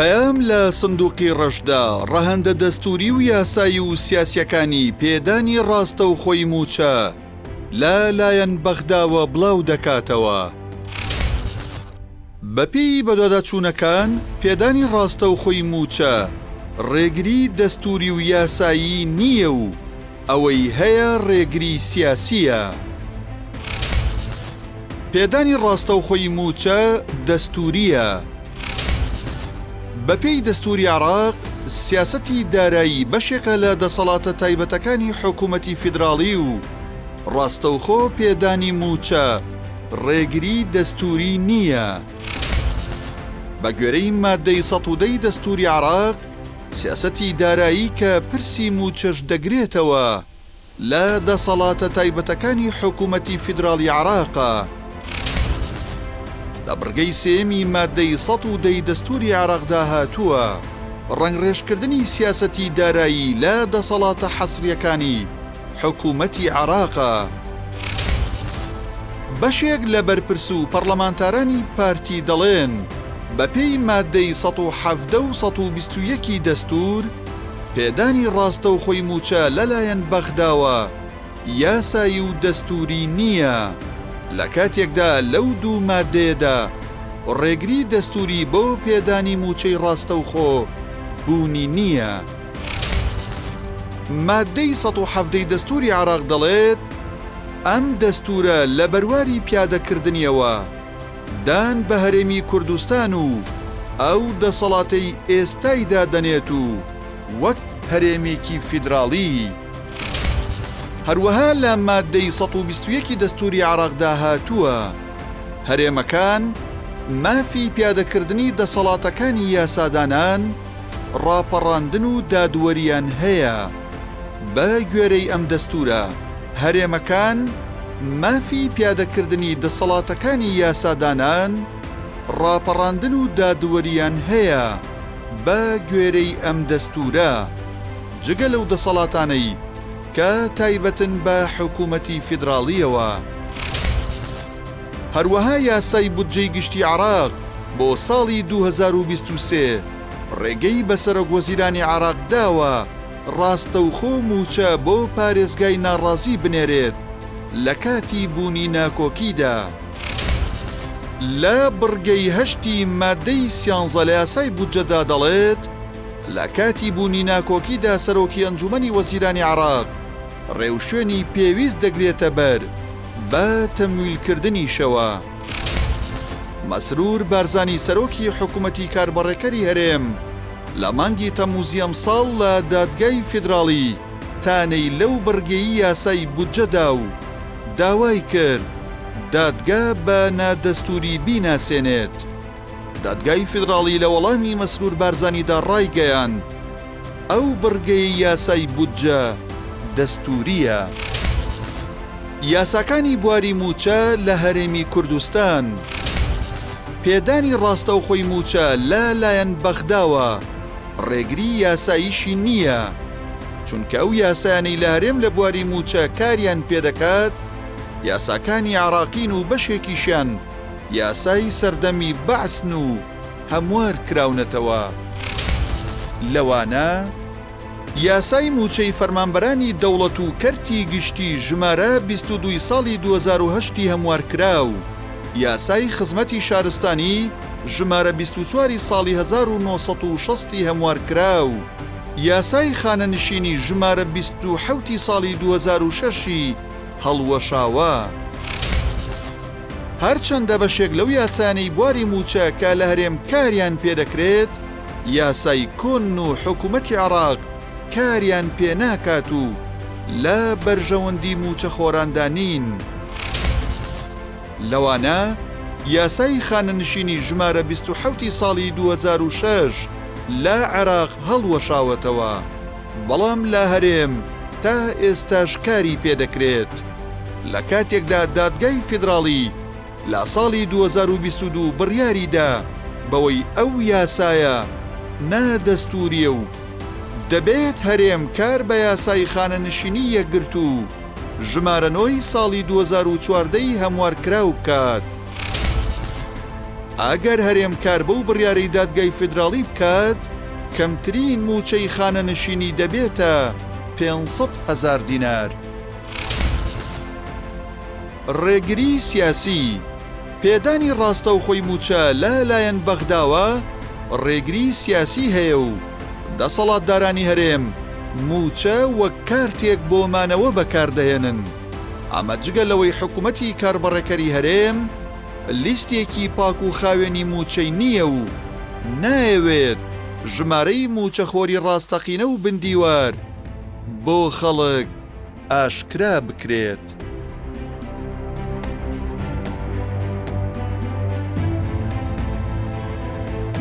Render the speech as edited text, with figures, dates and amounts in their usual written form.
پەیام لە سندوقی ڕەشدا ڕەهەندە دەستوری و یاسایی و سیاسیەکانی پێدانی ڕاستە و خۆی موچە لایەن بەغداوە بڵاو دەکاتەوە. بەپێی بەدواداچوونەکان پێدانی ڕاستە و خۆی موچە ڕێگری دەستوری و یاسایی نییە و ئەوەی هەیە ڕێگری سیاسیە. پێدانی ڕاستە و خۆی موچە دەستوریە. بەپێی دەستوری عێراق سیاسەتی دارایی بەشێکە لە دەسەڵاتە تایبەتەکانی حکوومەتی فیدراڵی و ڕاستەوخۆ پێدانی موچە ڕێگری دەستوری نییە. بە گوێرەی مادەی ١٠٠ دەستوری عێراق سیاسەتی دارایی کە پرسی موچەش دەگرێتەوە لە دەسەڵاتە تایبەتەکانی حکوومەتی فیدراڵی عێراقە. لە بڕگەی سێمی مادەی ١١٠ دەستوری عێراقدا هاتووە ڕەنگڕێژکردنی سیاسەتی دارایی لە دەسەڵاتە حەسریەکانی حکوومەتی عێراقە. بەشێک لە بەرپرس و پەرلەمانتارانی پارتی دەڵێن بەپێی مادەی ١٧٠ و ١٢١ دەستور پێدانی ڕاستە و خۆی موچە لەلایەن بەغداوە یاسایی و دەستوری نییە. لە کاتێکدا لەو دوو مادەیەدا ڕێگری دەستوری بۆ پێدانی موچەی ڕاستەوخۆ بوونی نییە. مادەی ١٧٠ دەستوری عێراق دەڵێت ئەم دەستورە لە بەرواری پیادەکردنیەوە دان بە هەرێمی کوردستان و ئەو دەسەڵاتەی ئێستایدا دەنێت و وەک هەرێمێکی فیدراڵی. هەروەها لە مادەی ١٢١ دەستوری عێراقدا هاتووە هەرێمەکان مافی پیادەکردنی دەسەڵاتەکانی یاسادانان ڕاپەڕاندن و دادوەریان هەیە. بە گوێرەی ئەم دەستورە هەرێمەکان مافی پیادەکردنی دەسەڵاتەکانی یاسادانان ڕاپەڕاندن و دادوەریان هەیە. بە گوێرەی ئەم دەستورە جگە لەو دەسەڵاتانەی کە تایبەتن بە حکوومەتی فیدراڵیەوە. هەروەها یاسای بودجەی گشتی عێراق بۆ ساڵی 2023 ڕێگەی بە سەرۆکوەزیرانی عێراق داوە ڕاستەوخۆ موچە بۆ پارێزگای ناڕازی بنێرێت لە کاتی بوونی ناکۆکیدا. لە بڕگەی 8 مادەی 13 لە یاسای بودجەدا دەڵێت لە کاتی بوونی ناکۆکیدا سەرۆکی ئەنجومەنی وەزیرانی عێراق ڕێوشوێنی پێویست دەگرێتە بەر بە تەمویلکردنیشەوە. مەسرور بارزانی سەرۆکی حکوومەتی کاربڕێکەری هەرێم لە مانگی تەمووزی ئەم ساڵ لە دادگای فیدراڵی تانەی لەو بڕگەیی یاسای بودجەدا و داوای کرد دادگا بە نادەستوری بیناسێنێت. دادگای فیدراڵی لە وەڵامی مەسرور بارزانیدا ڕایگەیاند ئەو بڕگەی یاسای بودجە دەستوریە. یاساکانی بواری موچە لە هەرێمی کوردستان پێدانی ڕاستە و خۆی موچە لایەن بەغداوە ڕێگری یاساییشی نییە، چونکە ئەو یاسایانەی لە هەرێم لە بواری موچە کاریان پێدەکات یاساکانی عێراقین و بەشێکیشیان یاسای سەردەمی بەعسن و هەموار کراونەتەوە. لەوانە یاسای موچەی فەرمانبەرانی دەوڵەت و کەرتی گشتی ژمارە 22 ساڵی 2008 هەموار کراو، یاسای خزمەتی شارستانی ژمارە 24 ساڵی 1960 هەموار کراو، یاسای خانەنشینی ژمارە 27 ساڵی 2006 هەڵوەشاوە. هەرچەندە بەشێک لەو یاسانەی بواری موچە کە لە هەرێم کاریان پێدەکرێت یاسای کۆن و حکوومەتی عێراق کاریان پێ ناکات و لە بەرژەوەندی موچە خۆراندانین. لەوانە یاسای خانەنشینی ژمارە 27 ساڵی 2006 لە عێراق هەڵوەشاوەتەوە، بەڵام لە هەرێم تا ئێستاش کاری پێدەکرێت. لە کاتێکدا دادگای فیدراڵی لە ساڵی 2022 بڕیاریدا بەوەی ئەو یاسایە نادەستوریە و دەبێت هەرێم کار بە یاسای خانەنشینی یەکگرت و ژمارە 9 ساڵی 2014 هەموارکراو بکات. ئەگەر هەرێمکار بەو بڕیارەی دادگای فیدراڵی بکات کەمترین موچەی خانەنشینی دەبێتە 500,000 دینار. ڕێگری سیاسی پێدانی ڕاستەوخۆی موچە لەلایەن بەغداوە ڕێگری سیاسی هەیە و دەسەڵاتدارانی هەرێم موچە وەک کارتێک بۆ مانەوە بەکاردەهێنن. ئەمە جگە لەوەی حکوومەتی کاربڕەکەری هەرێم لیستێکی پاک و خاوێنی موچەی نییە و نایەوێت ژمارەی موچەخۆری ڕاستەقینە و بندیوار بۆ خەڵک ئاشکرا بکرێت.